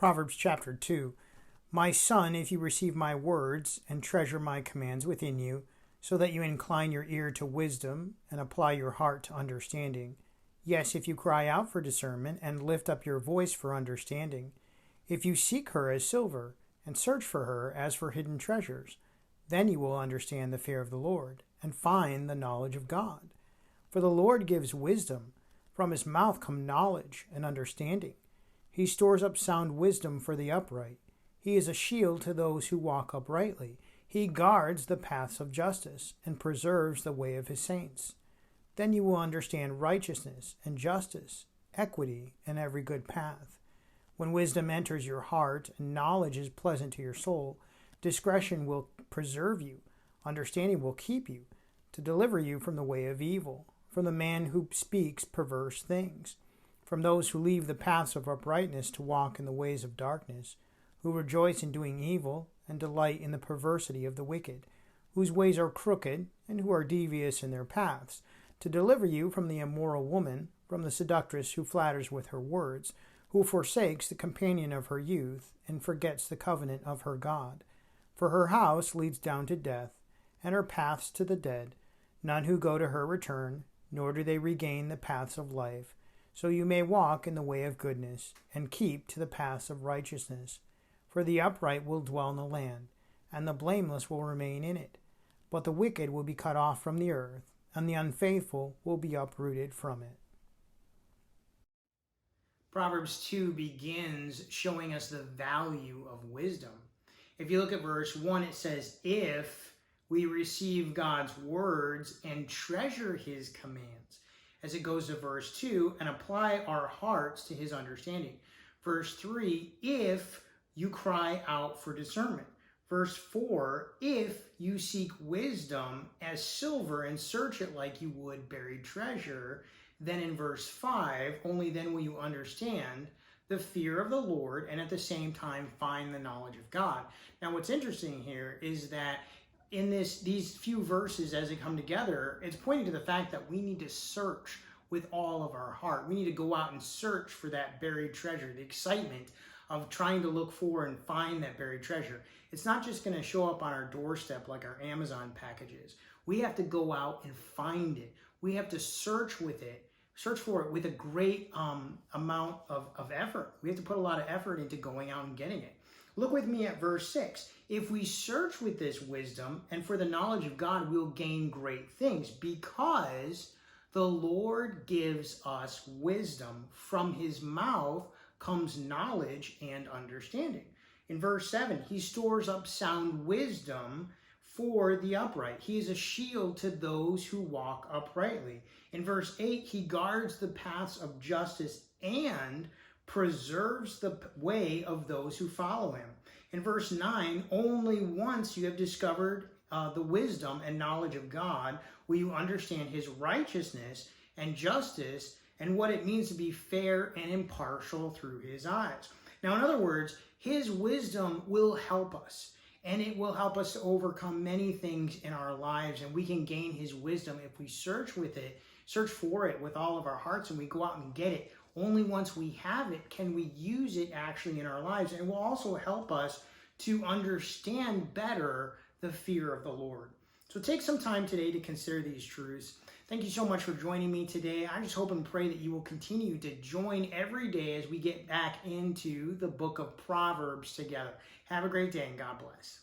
Proverbs chapter 2. My son, if you receive my words and treasure my commands within you, so that you incline your ear to wisdom and apply your heart to understanding. Yes, if you cry out for discernment and lift up your voice for understanding. If you seek her as silver and search for her as for hidden treasures, then you will understand the fear of the Lord and find the knowledge of God. For the Lord gives wisdom. From his mouth come knowledge and understanding. He stores up sound wisdom for the upright. He is a shield to those who walk uprightly. He guards the paths of justice and preserves the way of his saints. Then you will understand righteousness and justice, equity, and every good path. When wisdom enters your heart and knowledge is pleasant to your soul, discretion will preserve you, understanding will keep you, to deliver you from the way of evil, from the man who speaks perverse things, from those who leave the paths of uprightness to walk in the ways of darkness, who rejoice in doing evil and delight in the perversity of the wicked, whose ways are crooked and who are devious in their paths, to deliver you from the immoral woman, from the seductress who flatters with her words, who forsakes the companion of her youth and forgets the covenant of her God. For her house leads down to death, and her paths to the dead. None who go to her return, nor do they regain the paths of life. So you may walk in the way of goodness, and keep to the paths of righteousness. For the upright will dwell in the land, and the blameless will remain in it. But the wicked will be cut off from the earth, and the unfaithful will be uprooted from it. Proverbs 2 begins showing us the value of wisdom. If you look at verse 1, it says, if we receive God's words and treasure his commands. As it goes to verse 2, and apply our hearts to his understanding. Verse 3, if you cry out for discernment. Verse 4, if you seek wisdom as silver and search it like you would buried treasure. Then in verse 5, only then will you understand the fear of the Lord and at the same time find the knowledge of God. Now what's interesting here is that in these few verses as they come together, it's pointing to the fact that we need to search with all of our heart. We need to go out and search for that buried treasure, the excitement of trying to look for and find that buried treasure. It's not just going to show up on our doorstep like our Amazon packages. We have to go out and find it. We have to search for it with a great amount of effort. We have to put a lot of effort into going out and getting it. Look with me at verse 6. If we search with this wisdom and for the knowledge of God, we'll gain great things because the Lord gives us wisdom. From his mouth comes knowledge and understanding. In verse 7, he stores up sound wisdom for the upright. He is a shield to those who walk uprightly. In verse 8, he guards the paths of justice and preserves the way of those who follow him. In verse 9, only once you have discovered the wisdom and knowledge of God will you understand his righteousness and justice and what it means to be fair and impartial through his eyes. Now, in other words, his wisdom will help us, and it will help us to overcome many things in our lives, and we can gain his wisdom if we search for it with all of our hearts, and we go out and get it. Only once we have it can we use it actually in our lives, and it will also help us to understand better the fear of the Lord. So take some time today to consider these truths. Thank you so much for joining me today. I just hope and pray that you will continue to join every day as we get back into the book of Proverbs together. Have a great day and God bless.